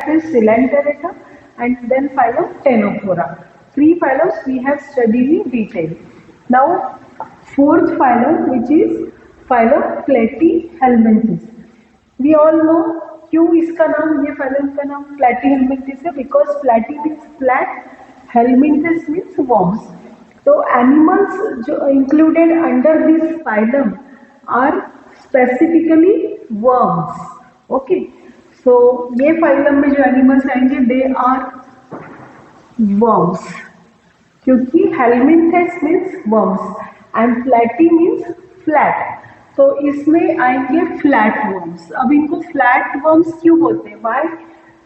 is Coelenterata, and then phylum Ctenophora. 3 phylums we have studied in detail. Now, 4th phylum, which is phylum Platyhelminthes. We all know क्यों इसका नाम, ये phylum का नाम Platyhelminthes है, because platy means flat, helminthes means worms. So animals जो included under this phylum are specifically worms. Okay. So ये phylum में जो animals आएंगे they are worms, क्योंकि helminthes means worms and platy means flat. तो इसमें आएंगे फ्लैट वर्म्स. अब इनको फ्लैट वर्म्स क्यों बोलते हैं? Why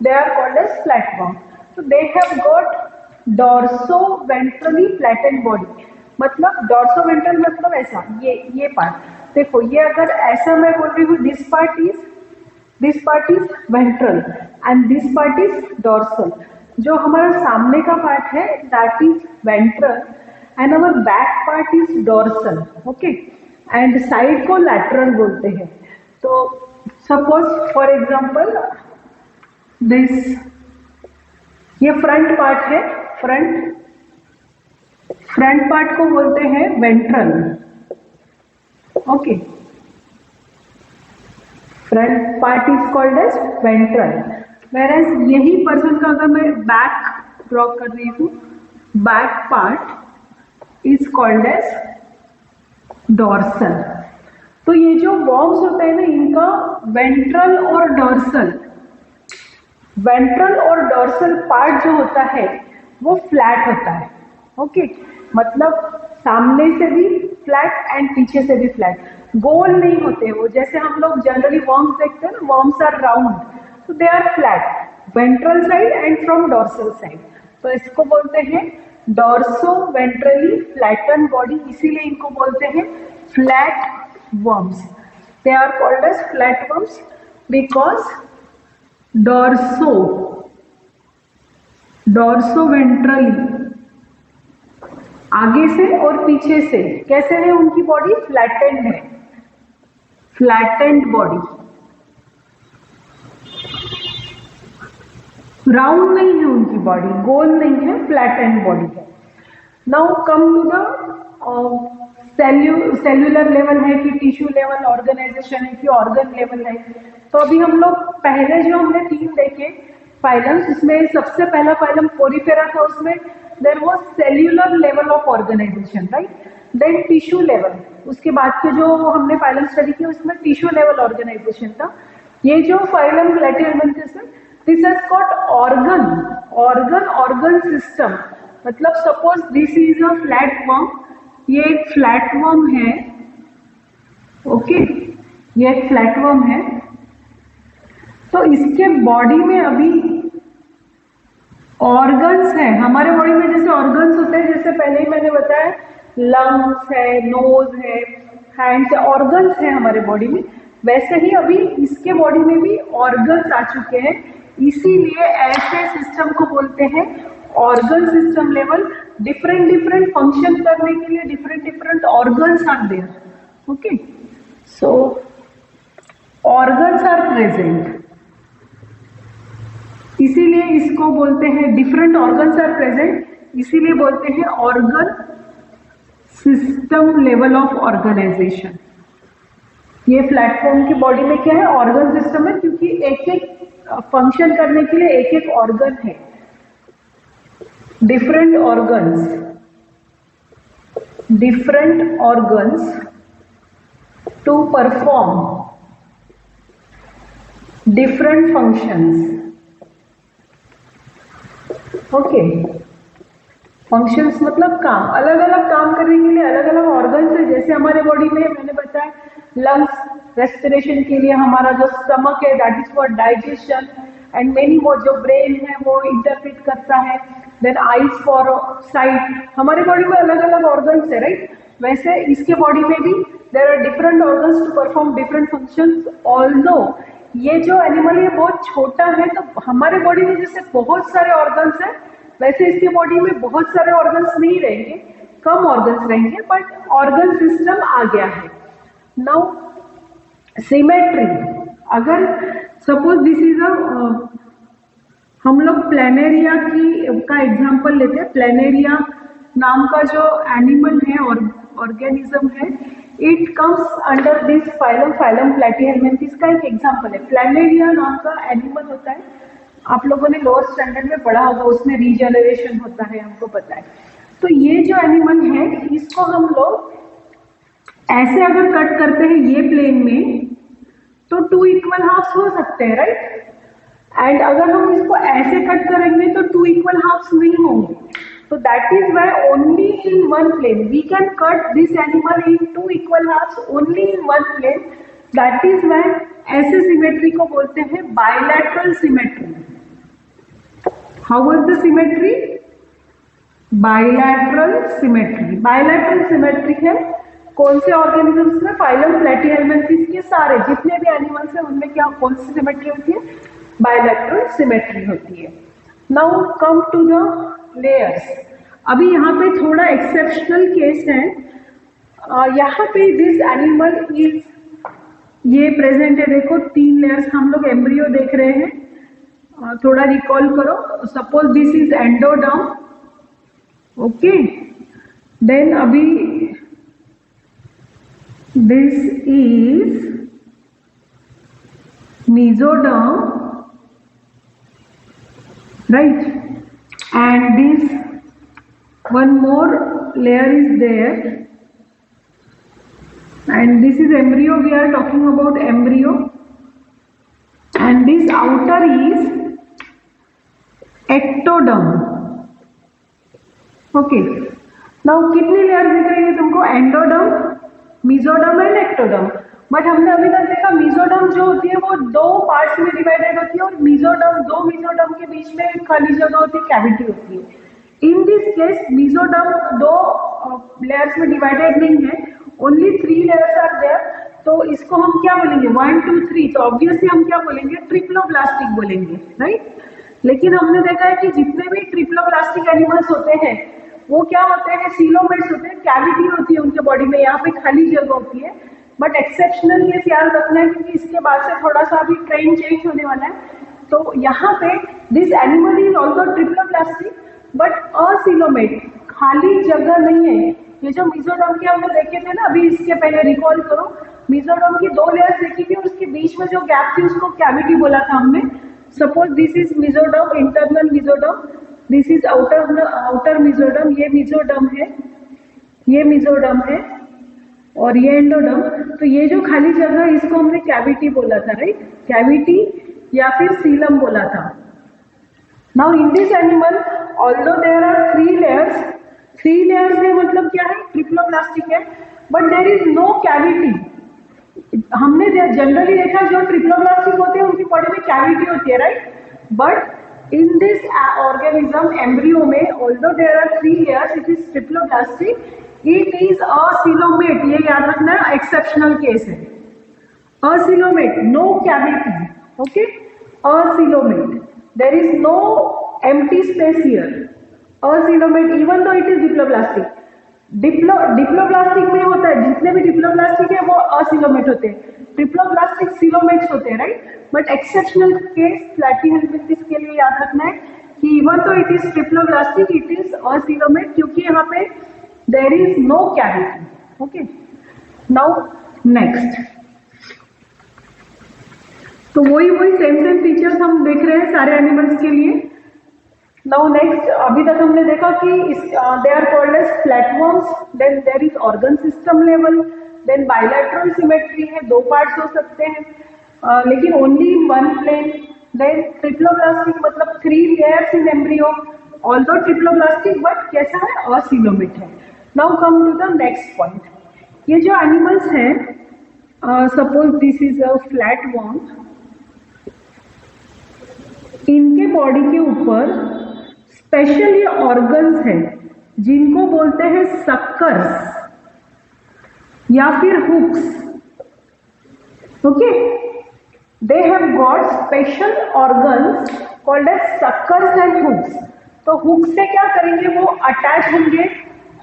they are called as flatworm? So they have got dorsoventrally flattened body. मतलब डॉर्सोवेंट्रल मतलब ऐसा, ये पार्ट देखो, ये अगर ऐसा मैं बोल रही हूँ, this part is ventral and this part is dorsal. जो हमारा सामने का पार्ट है that is ventral and our back part is dorsal. Okay, and side को लैटरल बोलते हैं. तो सपोज फॉर एग्जांपल दिस, ये फ्रंट पार्ट है, फ्रंट पार्ट को बोलते हैं ventral. Okay, front part is called as ventral. Whereas यही पर्सन का अगर मैं बैक ड्रॉ कर रही हूँ, back part is called as dorsal. तो ये जो वर्म्स होते हैं ना, इनका वेंट्रल और डॉर्सल पार्ट जो होता है वो फ्लैट होता है. ओके, मतलब सामने से भी फ्लैट एंड पीछे से भी फ्लैट, गोल नहीं होते वो. जैसे हम लोग जनरली वर्म्स देखते हैं ना, वर्म्स आर राउंड, तो they are flat ventral side and from dorsal side. तो इसको बोलते हैं डॉर्सो वेंट्रली फ्लैटन बॉडी, इसीलिए इनको बोलते हैं flat worms. They are called as flat worms because dorso ventrally आगे से और पीछे से कैसे है उनकी बॉडी? फ्लैटेंड है, फ्लैटेंड बॉडी, राउंड नहीं है उनकी बॉडी, गोल नहीं है, फ्लैटेंड बॉडी है. Now come to the cellular level है कि टिश्यू लेवल ऑर्गेनाइजेशन है कि ऑर्गन लेवल है. तो अभी हम लोग पहले जो हमने 3 देखे फाइलम्स, इसमें सबसे पहला फाइलम पोरीफेरा था, उसमें there was cellular level of organization, right. Then tissue level, उसके बाद के जो हमने फाइलम स्टडी किया उसमें टिश्यू लेवल ऑर्गेनाइजेशन था. ये जो फाइलम प्लेटिहेल्मिंथेस है, this has got organ system. मतलब suppose this is a flat worm, ये एक फ्लैट वर्म है. ओके, ये एक फ्लैट वर्म है. तो इसके बॉडी में अभी ऑर्गन्स है. हमारे बॉडी में जैसे ऑर्गन्स होते हैं, जैसे पहले ही मैंने बताया, लंग्स है, नोज है, हैंड्स है, ऑर्गन्स है हमारे बॉडी में. वैसे ही अभी इसके बॉडी में भी ऑर्गन्स आ चुके हैं, इसीलिए ऐसे सिस्टम को बोलते हैं organ system level. Different function करने के लिए different organs are there. Okay, so organs are present, इसीलिए इसको बोलते हैं डिफरेंट ऑर्गन्स आर प्रेजेंट, इसीलिए बोलते हैं organ system level of organization. ये प्लेटफॉर्म की बॉडी में क्या है? ऑर्गन सिस्टम है, क्योंकि एक एक फंक्शन करने के लिए एक एक ऑर्गन है. different organs to perform different functions. Okay, functions मतलब काम, अलग अलग काम करने के लिए अलग अलग ऑर्गन्स है. जैसे हमारे बॉडी में मैंने बताया, लंग्स रेस्पिरेशन के लिए, हमारा जो स्टमक है that is for digestion, and many more जो ब्रेन है वो इंटरप्रेट करता है. Then eyes for sight. हमारे बॉडी में अलग अलग ऑर्गन्स है, राइट. वैसे इसके बॉडी में भी there are different organs to perform different functions. Although ये जो एनिमल है बहुत छोटा है, तो हमारे बॉडी में जैसे बहुत सारे ऑर्गन्स है, वैसे इसके बॉडी में बहुत सारे ऑर्गन्स नहीं रहेंगे, कम ऑर्गन्स रहेंगे, बट ऑर्गन सिस्टम आ गया है. नाउ सिमेट्री, अगर सपोज दिस इज अ हम लोग प्लेनेरिया का एग्जांपल लेते हैं। प्लेनेरिया नाम का जो एनिमल है और ऑर्गेनिज्म है, it comes under this phylum, phylum Platyhelminthes का एक एग्जांपल है। प्लेनेरिया नाम का एनिमल होता है, आप लोगों ने लोअर स्टैंडर्ड में पढ़ा होगा, उसमें रीजनरेशन होता है, हमको पता है। तो ये जो एनिमल है, इसको हम लोग ऐसे अगर कट करते हैं ये प्लेन में, तो 2 इक्वल हाफ्स हो सकते हैं, राइट। एंड अगर हम इसको ऐसे कट करेंगे तो 2 इक्वल हाफ्स नहीं होंगे। तो that is why only in one plane we can cut this animal in 2 equal halves only in one plane. That is why ऐसे सिमेट्री को बोलते हैं bilateral symmetry. How was the symmetry? Bilateral symmetry. Bilateral symmetry है कौन से organisms में? Phylum Platyhelminthes के सारे जितने भी एनिमल्स हैं उनमें क्या कौन सी सिमेट्री होती है? बायलैटरल सिमेट्री होती है। Now come to the layers. अभी यहाँ पे थोड़ा एक्सेप्शनल केस है। यहाँ पे दिस एनिमल इज, ये प्रेजेंट है, देखो 3 लेयर्स हम लोग एम्ब्रियो देख रहे हैं। थोड़ा रिकॉल करो, suppose this is endoderm, okay, then अभी this is mesoderm, right, and this one more layer is there, and this is embryo, we are talking about embryo, and this outer is ectoderm, okay। now कितनी layer दिख रही है तुमको? Endoderm, mesoderm and ectoderm. But हमने अभी तक देखा mesoderm जो होती है वो 2 पार्ट्स में डिवाइडेड होती है, और मेसोडर्म, 2 मेसोडर्म के बीच में खाली जगह होती है, कैविटी होती है। In this case mesoderm 2 layers में डिवाइडेड नहीं है, ओनली 3 लेयर्स आर देयर। तो इसको हम क्या बोलेंगे? 1 2 3। तो ऑब्वियसली हम क्या बोलेंगे? ट्रिप्लोब्लास्टिक बोलेंगे, राइट। लेकिन हमने देखा है कि जितने भी ट्रिप्लोब्लास्टिक एनिमल्स होते हैं वो क्या होते हैं? सीलोमेट्स होते हैं, कैविटी होती है उनके बॉडी में, यहाँ पे खाली जगह होती है। बट एक्सेप्शनल केस याद रखना है क्योंकि इसके बाद से थोड़ा सा अभी ट्रेंड चेंज होने वाला है। तो यहाँ पे this animal is also triploblastic but acoelomate, खाली जगह नहीं है। ये जो मेसोडर्म के हमने देखे थे ना अभी, इसके पहले रिकॉल करो, मेसोडर्म की 2 लेयर्स देखी थी, उसके बीच में जो गैप थी उसको कैविटी बोला था हमने। Suppose this is mesoderm, internal mesoderm, this is outer mesoderm, ये मेसोडर्म है, ये मेसोडर्म है, और ये एंडोडर्म। तो ये जो खाली जगह है इसको हमने कैविटी बोला था, राइट। कैविटी या फिर सीलम बोला था। Now in this animal although there are 3 layers, 3 layers है मतलब क्या है? ट्रिप्लोब्लास्टिक है, but there is no cavity. हमने जनरली देखा जो ट्रिप्लोब्लास्टिक होते हैं उनकी बॉडी में कैविटी होती है, right. But in this organism embryo में although there are 3 layers, it is triploblastic, it is acoelomate. ये याद रखना है, एक्सेप्शनल केस है। Acoelomate, no cavity, okay, acoelomate, there is no empty space here. Acoelomate even though it is diploblastic. Diploblastic में होता है, जितने भी डिप्लोब्लास्टिक है वो असीलोमेट होते हैं, ट्रिप्लोब्लास्टिक सीलोमेट्स होते हैं, right. But exceptional case Platyhelminthes के लिए याद रखना है कि even though it is triploblastic, it is acoelomate, क्योंकि यहाँ पे there is no cavity, okay। now next, तो वही सेम फीचर्स हम देख रहे हैं सारे एनिमल्स के लिए। now next, अभी तक हमने देखा कि they are called as flatworms, then there is organ system level, then bilateral symmetry है, 2 पार्ट्स हो सकते हैं, लेकिन only in one plane, then triploblastic मतलब 3 layers in embryo, although triploblastic but कैसा है? असीलोमेट है। Now come to the next point. ये जो एनिमल्स हैं, suppose this is a flatworm, इनके बॉडी के ऊपर स्पेशल ये ऑर्गन्स हैं जिनको बोलते हैं सक्कर्स या फिर hooks, okay. They have got special organs called as suckers and hooks. तो हुक से क्या करेंगे? वो अटैच होंगे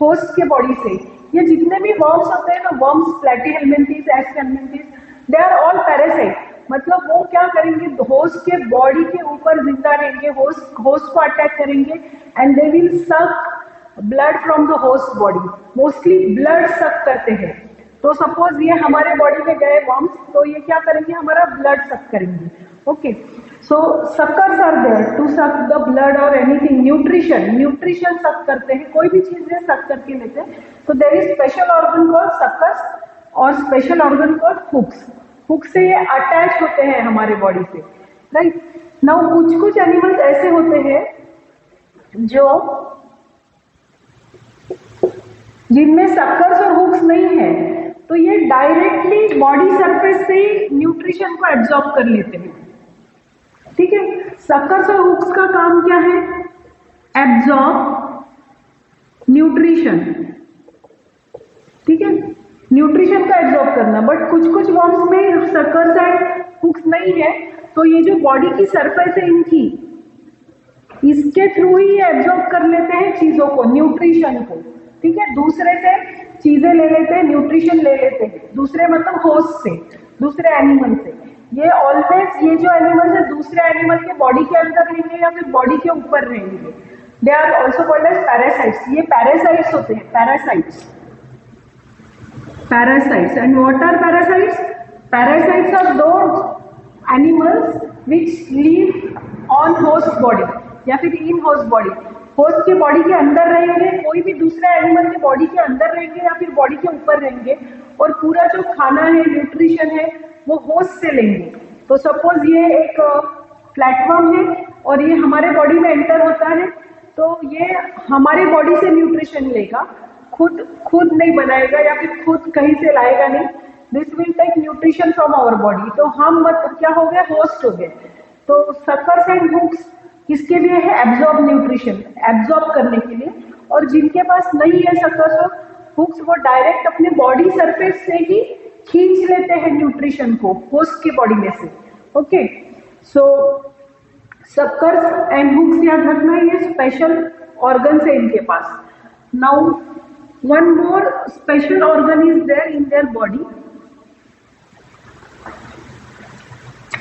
होस्ट के बॉडी से। ये जितने भी वर्म्स होते हैं ना, worms, Platyhelminthes, Aschelminthes, they are all parasite. मतलब वो क्या करेंगे, होस्ट के बॉडी के ऊपर जिंदा रहेंगे, होस्ट को अटैक करेंगे एंड दे विल सक blood from the host body. Mostly blood सक करते हैं। तो सपोज ये हमारे बॉडी में गए वर्म्स, तो ये क्या करेंगे, हमारा ब्लड सक करेंगे। Okay, so suckers are there to suck the blood और एनीथिंग। न्यूट्रिशन सक करते हैं, कोई भी चीजें सक करके लेते हैं। तो there is special organ called suckers और special organ called hooks. Hook से ये अटैच होते हैं हमारे बॉडी से, राइट। नाउ कुछ एनिमल्स ऐसे होते हैं जो जिनमें सकर्स और हुक्स नहीं है, तो ये डायरेक्टली बॉडी सरफेस से ही न्यूट्रिशन को एब्जॉर्ब कर लेते हैं। ठीक है, सकर्स और हुक्स का काम क्या है, एब्जॉर्ब न्यूट्रिशन। ठीक है, न्यूट्रिशन का एब्जॉर्ब करना। बट कुछ वर्म्स में सकर्स एंड हुक्स नहीं है, तो ये जो बॉडी की सरफेस है इनकी, इसके थ्रू ही एब्जॉर्ब कर लेते हैं चीजों को, न्यूट्रिशन को। ठीक है, दूसरे से चीजें ले लेते हैं, न्यूट्रिशन ले लेते हैं, दूसरे मतलब होस्ट से, दूसरे एनिमल से। ये ऑलवेज, ये जो एनिमल्स है दूसरे एनिमल के बॉडी के अंदर रहेंगे या फिर बॉडी के ऊपर रहेंगे। They are also called as parasites. ये पैरासाइट्स होते हैं, parasites. And what are parasites? Parasites are those animals which live on host body या फिर in host body। होस्ट के बॉडी के अंदर रहेंगे, कोई भी दूसरे एनिमल के बॉडी के अंदर रहेंगे या फिर बॉडी के ऊपर रहेंगे, और पूरा जो खाना है, न्यूट्रिशन है, वो होस्ट से लेंगे। तो सपोज ये एक प्लेटफॉर्म है और ये हमारे बॉडी में एंटर होता है, तो ये हमारे बॉडी से न्यूट्रिशन लेगा, खुद नहीं बनाएगा या फिर खुद कहीं से लाएगा नहीं। This will take nutrition from our body. तो हम क्या हो गए, होस्ट हो गए। तो सकर्स एंड हुक्स किसके लिए है, एब्जॉर्ब न्यूट्रिशन, एब्जॉर्ब करने के लिए। और जिनके पास नहीं है सकर्स और हुक्स, वो डायरेक्ट अपने बॉडी सरफेस से ही खींच लेते हैं न्यूट्रिशन को होस्ट के बॉडी में से। Okay, so suckers and hooks याद रखना, ये स्पेशल ऑर्गन है इनके पास। Now one more special organ is there in their body.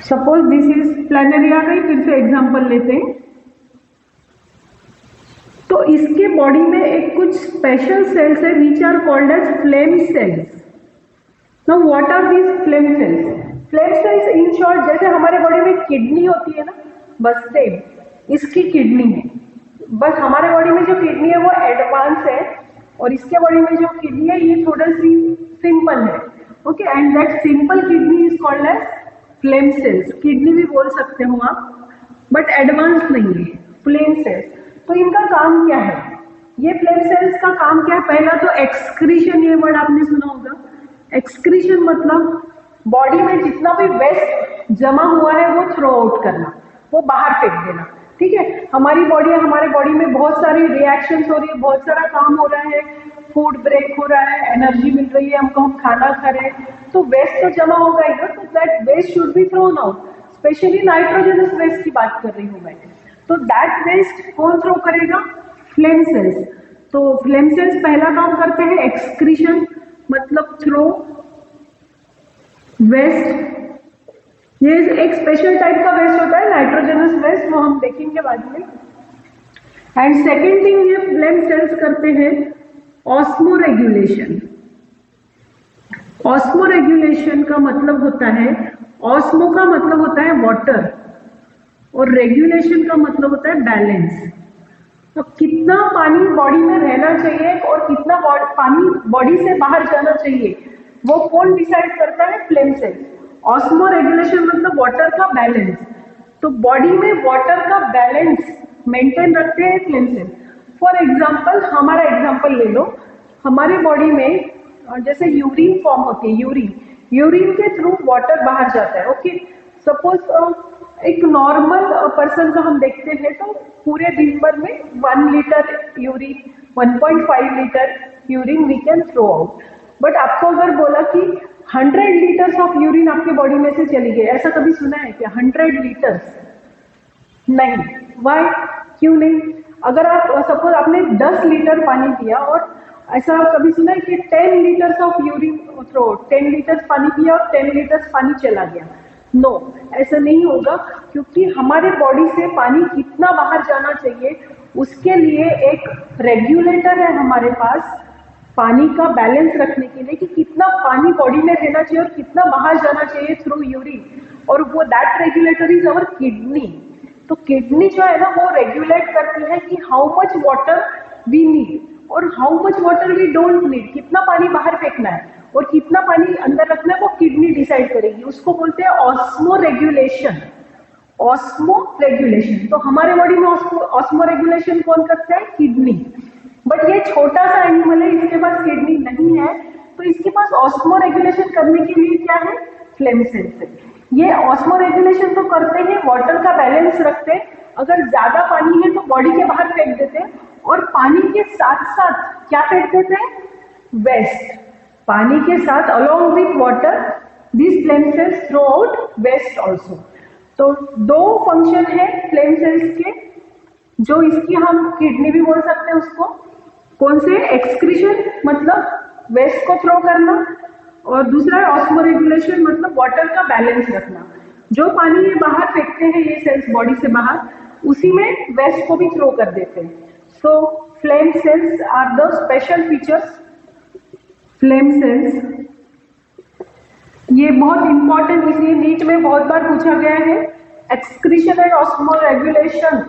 Suppose this is planaria का ही फिर से एग्जांपल लेते हैं। तो इसके बॉडी में एक कुछ स्पेशल सेल्स है which are called as flame cells. Now what are these flame cells? Flame cells in short, जैसे हमारे बॉडी में किडनी होती है ना, बस सेम इसकी किडनी है। बस हमारे बॉडी में जो किडनी है वो एडवांस है, और इसके बॉडी में जो किडनी है ये थोड़ा सी सिंपल है। Okay, and that simple kidney is called as flame cells. Kidney भी बोल सकते हो आप, बट एडवांस नहीं है, फ्लेम सेल्स। तो इनका काम क्या है, ये फ्लेम सेल्स का काम क्या है, पहला तो एक्सक्रीशन, ये वर्ड आपने सुना होगा। एक्सक्रीशन मतलब बॉडी में जितना भी वेस्ट जमा हुआ है वो थ्रो आउट करना, वो बाहर फेंक देना। ठीक है, हमारी बॉडी है, हमारे बॉडी में बहुत सारी रिएक्शंस हो रही है, बहुत सारा काम हो रहा है, फूड ब्रेक हो रहा है, एनर्जी मिल रही है हमको, हम खाना खा रहे हैं, तो वेस्ट तो जमा होगा ही ना। तो that waste should be thrown out. Specially nitrogenous waste की बात कर रही हूँ मैं। तो दैट वेस्ट कौन थ्रो करेगा, फ्लेम सेल्स। तो फ्लेम सेल्स पहला काम करते हैं एक्सक्रीशन, मतलब थ्रो वेस्ट। ये एक स्पेशल टाइप का वेस्ट होता है, नाइट्रोजनस वेस्ट, वो हम देखेंगे बाद में। एंड सेकेंड थिंग ये फ्लेम सेल्स करते हैं ऑस्मो रेगुलेशन। ऑस्मो रेगुलेशन का मतलब होता है, ऑस्मो का मतलब होता है वाटर और रेगुलेशन का मतलब होता है बैलेंस। तो कितना पानी बॉडी में रहना चाहिए और कितना पानी बॉडी से बाहर जाना चाहिए, वो कौन डिसाइड करता है, फ्लेम सेल्स। ऑस्मो रेगुलेशन मतलब वाटर का बैलेंस। तो बॉडी में वाटर का बैलेंस मेंटेन रखते हैं फ्लेम सेल्स। फॉर एग्जांपल, हमारा एग्जांपल ले लो, हमारे बॉडी में जैसे यूरिन फॉर्म होती है, यूरिन के थ्रू वाटर बाहर जाता है। ओके, सपोज एक नॉर्मल पर्सन को हम देखते हैं तो पूरे दिन भर में 1 litre urine, 1.5 litre urine we can throw out. But आपको अगर बोला कि 100 लीटर्स ऑफ यूरिन आपके बॉडी में से चली गई, ऐसा कभी सुना है क्या, 100 लीटर्स? नहीं। वाई, क्यों नहीं? अगर आप सपोज आपने 10 लीटर पानी पिया और ऐसा कभी सुना है कि 10 litres of urine throw, 10 litres पानी पिया और 10 लीटर्स पानी चला गया, नो, ऐसा नहीं होगा, क्योंकि हमारे बॉडी से पानी कितना बाहर जाना चाहिए उसके लिए एक रेगुलेटर है हमारे पास, पानी का बैलेंस रखने के लिए कि कितना पानी बॉडी में रहना चाहिए और कितना बाहर जाना चाहिए थ्रू यूरिन, और वो that regulator is our kidney. तो किडनी जो है ना वो रेगुलेट करती है कि how much water we need और how much water we don't need, कितना पानी बाहर फेंकना है और कितना पानी अंदर रखना है वो किडनी डिसाइड करेगी। उसको बोलते हैं ऑस्मो रेगुलेशन। ऑस्मो रेगुलेशन, तो हमारे बॉडी में ऑस्मो रेगुलेशन कौन करता है? किडनी। बट ये छोटा सा एनिमल है, इसके पास किडनी नहीं है, तो इसके पास ऑस्मो रेगुलेशन करने के लिए क्या है? फ्लेम सेल्स है। ये ऑस्मो रेगुलेशन तो करते हैं, वाटर का बैलेंस रखते हैं, अगर ज्यादा पानी है तो बॉडी के बाहर फेंक देते हैं, और पानी के साथ साथ क्या फेंक देते हैं? वेस्ट। पानी के साथ along with water this flame cells throw out waste also. तो दो फंक्शन है फ्लेम सेल्स के, जो इसकी हम किडनी भी बोल सकते हैं उसको। कौन से? एक्सक्रीशन मतलब वेस्ट को थ्रो करना, और दूसरा है ऑस्मो रेगुलेशन मतलब वाटर का बैलेंस रखना। जो पानी ये बाहर फेंकते हैं ये सेल्स बॉडी से बाहर, उसी में वेस्ट को भी थ्रो कर देते हैं। So flame cells are the special features. Flame cells ये बहुत इंपॉर्टेंट, इसलिए नीट में बहुत बार पूछा गया है। Excretion and osmoregulation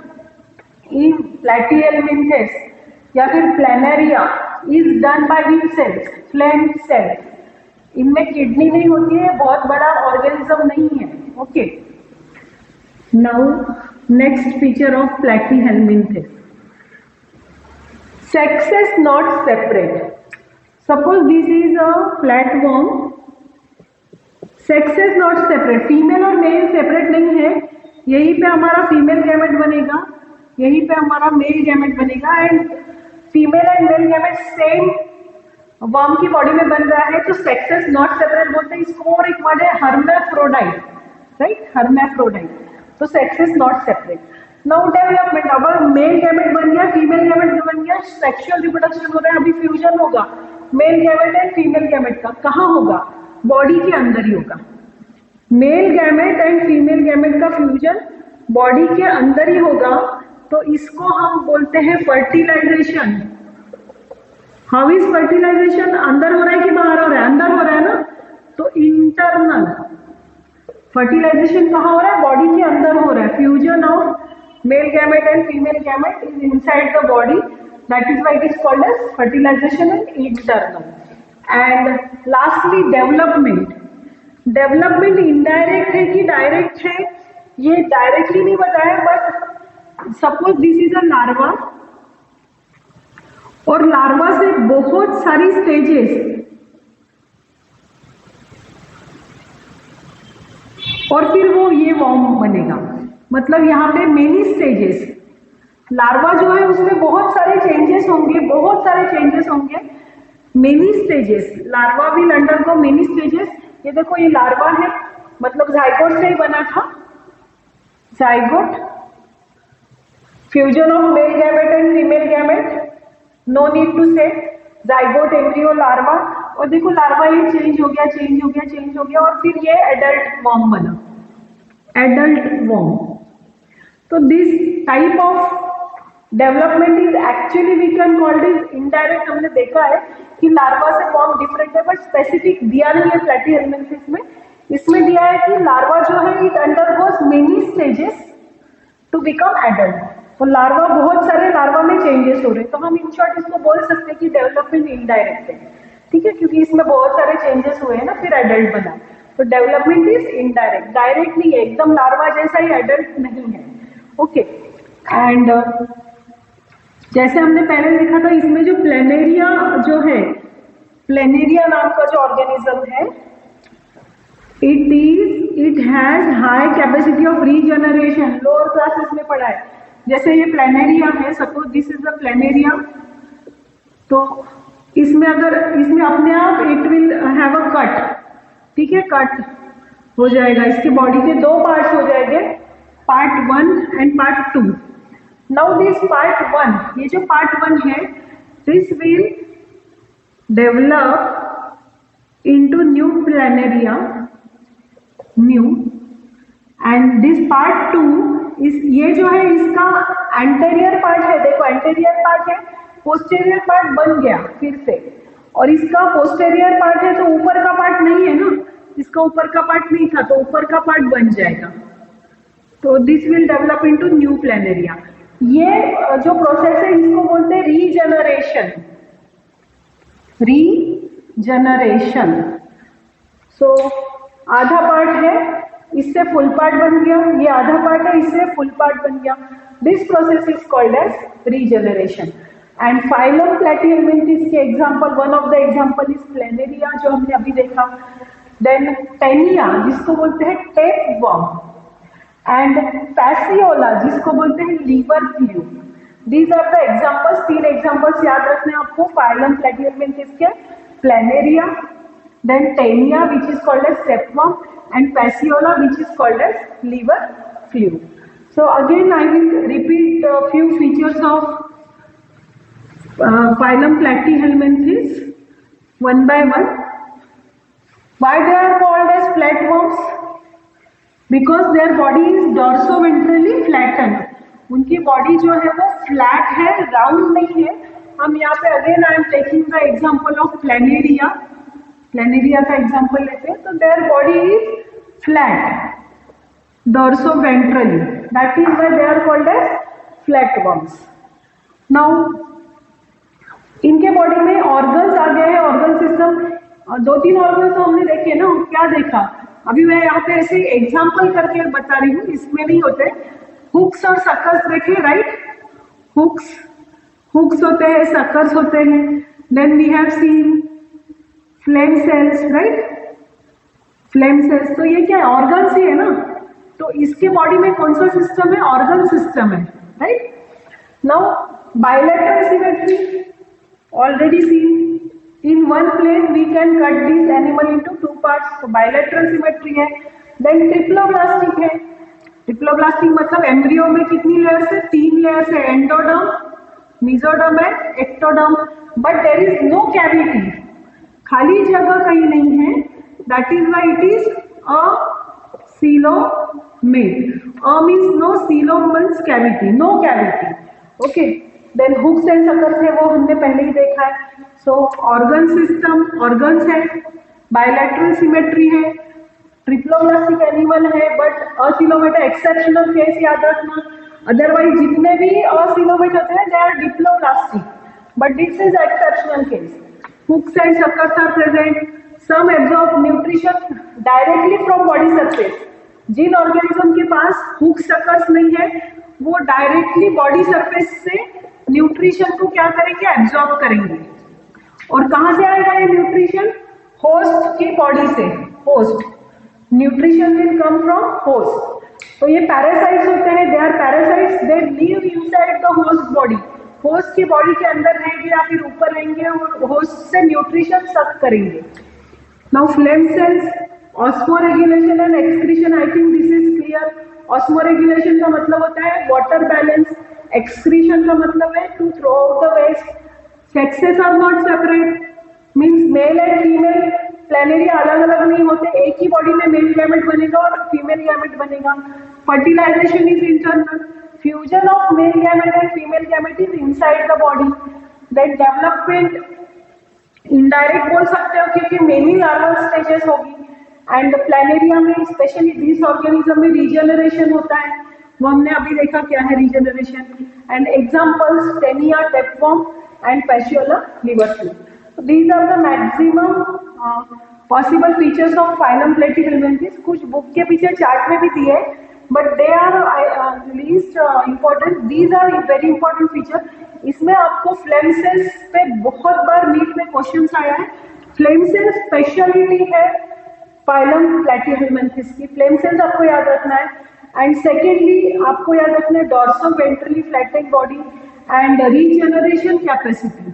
in Platyhelminthes या फिर planaria is done by which cells? Flame cells. इनमें किडनी नहीं होती है, बहुत बड़ा ऑर्गेनिज्म नहीं है। Okay, now next feature of Platyhelminthes, sexes not separate. Suppose this is a flatworm, sexes not separate, female और मेल सेपरेट नहीं है, यहीं पे हमारा फीमेल गैमेट बनेगा, यहीं पे हमारा मेल गैमेट बनेगा, and female and male gamete same worm की बॉडी में बन रहा है, तो सेक्सेस नॉट सेपरेट बोलते हैं इसको। और एक वर्ड है हर्मेफ्रोडाइट, राइट? हर्मेफ्रोडाइट, तो sexes not separate. Now development, अगर मेल गैमेट बन गया, फीमेल गैमेट बन गया, सेक्सुअल रिप्रोडक्शन हो रहा है, अभी फ्यूजन होगा mail gamete and female gamete का। कहाँ होगा? बॉडी के अंदर ही होगा। Mail gamete and female gamete का फ्यूजन बॉडी के अंदर ही होगा, तो इसको हम बोलते हैं फर्टिलाइजेशन। How is fertilisation? अंदर हो रहा है कि बाहर हो रहा है? अंदर हो रहा है ना, तो इंटरनल फर्टिलाइजेशन कहाँ हो रहा है? बॉडी के अंदर हो रहा है। Fusion of male gamete and female gamete is inside the body, that is why it is called as fertilization and internal. And lastly development, development indirect है कि direct है ये directly नहीं बताया, but suppose this is a larva, और larva से बहुत सारी स्टेजेस, और फिर वो ये वॉर्म बनेगा, मतलब यहाँ पे मेनी स्टेजेस। लार्वा जो है उसमें बहुत सारे चेंजेस होंगे, बहुत सारे चेंजेस होंगे, many stages. Larva will undergo many stages. ये देखो ये लार्वा है, मतलब जाइगोट से ही बना था, zygote, fusion of male gamete and female gamete, no need to say, zygote, embryo, larva, और देखो लार्वा ये चेंज हो गया, चेंज हो गया, चेंज हो गया, और फिर ये एडल्ट वॉर्म बना, एडल्ट वॉर्म। तो this type of development is actually we can called is indirect. हमने देखा है कि लार्वा से फॉर्म डिफरेंट है, बट स्पेसिफिक दिया नहीं है प्लैटीहेल्मिन्थेस में। इसमें दिया है कि लार्वा जो है it undergoes many stages to become adult. तो लार्वा, बहुत सारे लार्वा में चेंजेस हो रहे हैं, तो हम इन शॉर्ट इसको बोल सकते हैं कि डेवलपमेंट इनडायरेक्ट है, ठीक है, क्योंकि इसमें बहुत सारे चेंजेस हुए हैं ना, फिर एडल्ट बना। तो डेवलपमेंट इज इनडायरेक्ट, डायरेक्ट नहीं है, एकदम लार्वा जैसा ही एडल्ट नहीं है। ओके, एंड जैसे हमने पहले देखा था, इसमें जो प्लेनेरिया जो है, प्लेनेरिया नाम का जो ऑर्गेनिज्म है, it has high capacity of regeneration. Lower classes में पढ़ा है, जैसे ये प्लेनेरिया है, suppose this is the planaria, तो इसमें अगर इसमें अपने आप it will have a cut, ठीक है, कट हो जाएगा, इसके बॉडी के दो पार्ट्स हो जाएंगे, part 1 and part 2। Now this part 1, ये जो पार्ट 1 है, this will develop into new planaria, new and this part 2 इस ये जो है इसका एंटेरियर पार्ट है, देखो एंटेरियर पार्ट है, पोस्टेरियर पार्ट बन गया फिर से, और इसका पोस्टेरियर पार्ट है तो ऊपर का पार्ट नहीं है ना, इसका ऊपर का पार्ट नहीं था तो ऊपर का पार्ट बन जाएगा, तो this will develop into new planaria. ये जो प्रोसेस है इसको बोलते हैं रीजनरेशन, रीजनरेशन। सो आधा पार्ट है, इससे फुल पार्ट बन गया, ये आधा पार्ट है, इससे फुल पार्ट बन गया, this process is called as regeneration. And phylum Platyhelminthes के example, one of the example is planaria जो हमने अभी देखा, देन टेनिया जिसको बोलते हैं टेप वर्म, एंड पैसियोला जिसको बोलते हैं liver fluke. These are the examples, 3 examples याद रखने आपको, फाइलम प्लैटिहेल्मिन्थेस के, Planaria, then Taenia which is called as tapeworm, and Passiola which is called as liver flu. So again I will repeat a few features of phylum Platyhelminthes one by one. Why they are called as flatworms? Because their body is dorsoventrally flattened. उनकी body जो है वो flat है, round नहीं है। हम यहाँ पे again I am taking the example of planaria, planaria का एग्जांपल लेते हैं, तो their body is flat dorsoventrally, that is why they are called as flatworms. Now इनके बॉडी में ऑर्गन्स आ गए हैं, ऑर्गन सिस्टम, 2-3 ऑर्गन्स तो हमने देखे ना, क्या देखा अभी मैं यहाँ पे ऐसे एग्जांपल करके बता रही हूँ, इसमें नहीं होते, हुक्स और सकर्स देखे, राइट, हुक्स होते हैं, सकर्स होते हैं, then we have seen flame cells, right, flame cells, तो ये क्या है, ऑर्गन्स ही है ना, तो इसके बॉडी में कौन सा सिस्टम है, ऑर्गन सिस्टम है, right. Now bilateral symmetry already seen, in one plane we can cut this animal into 2 parts, तो बायलैटरल सिमेट्री है। देन ट्रिप्लोब्लास्टिक है, ट्रिप्लोब्लास्टिक मतलब एम्ब्रियो में कितनी लेयर्स है, 3 लेयर्स है, endoderm, mesoderm and ectoderm, but there is no cavity, खाली जगह कहीं नहीं है, that is why it is acoelomate. A means no, coelo means cavity, no cavity, okay. Then hooks and suckers है, वो हमने पहले ही देखा है। सो ऑर्गन सिस्टम, ऑर्गन्स है, बायलैटरल सिमेट्री है, ट्रिप्लोब्लास्टिक एनिमल है, बट असिलोमेट एक्सेप्शनल केस याद रखना, अदरवाइज जितने भी असिलोमेट होते हैं they are diploblastic, but this is exceptional case. Hooks and suckers are present. Some absorb nutrition directly from body surface. जिन ऑर्गेनिज्म के पास हुक सकर्स नहीं है वो डायरेक्टली बॉडी सरफेस से न्यूट्रिशन को क्या करेंगे, एब्जॉर्ब करेंगे। और कहाँ से आएगा ये न्यूट्रिशन, होस्ट की बॉडी से, host, nutrition will come from host. तो ये पैरासाइट्स होते हैं, they are parasites, they live inside the host body, host की बॉडी के अंदर रहेंगे या फिर ऊपर रहेंगे और होस्ट से न्यूट्रिशन सक करेंगे। Now flame cells, osmoregulation and excretion, I think this is clear. Osmoregulation का मतलब होता है वाटर बैलेंस, एक्सक्रीशन का मतलब है to throw out the waste. Sexes are not separate, means male and female Planaria अलग अलग नहीं होते, एक ही बॉडी में मेल गैमेट बनेगा और फीमेल गैमेट बनेगा। Fertilization is internal, fusion of male gamete and female gamete is inside the body. Then development indirect बोल सकते हो क्योंकि मेनी लार्वल स्टेजेस होगी, एंड प्लेनेरिया में स्पेशली दिस ऑर्गेनिज्म में रीजनरेशन होता है, वो हमने अभी देखा क्या है regeneration. And examples Taenia, tapeworm and Fasciola, liver fluke. These are the maximum possible features of phylum Platyhelminthes. कुछ बुक के पीछे चार्ट में भी दिए, but they are least important. These are very important feature. इसमें आपको फ्लेम सेल्स पे बहुत बार नीट में क्वेश्चंस आया है। फ्लेम सेल्स स्पेशलिटी है phylum Platyhelminthes की, फ्लेम सेल्स आपको याद रखना है। एंड सेकेंडली आपको याद रखना है dorsoventrally flatted body and regeneration capacity,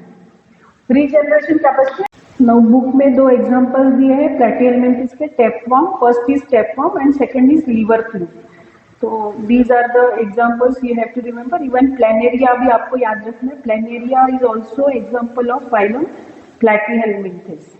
regeneration capacity. Now book में 2 एग्जांपल्स दिए हैं प्लैटीहेल्मिन्थेस के, tapeworm, first is tapeworm and second is liver fluke. तो these are the examples you have to remember. Even planaria भी आपको याद रखना है, planaria is also example of phylum Platyhelminthes.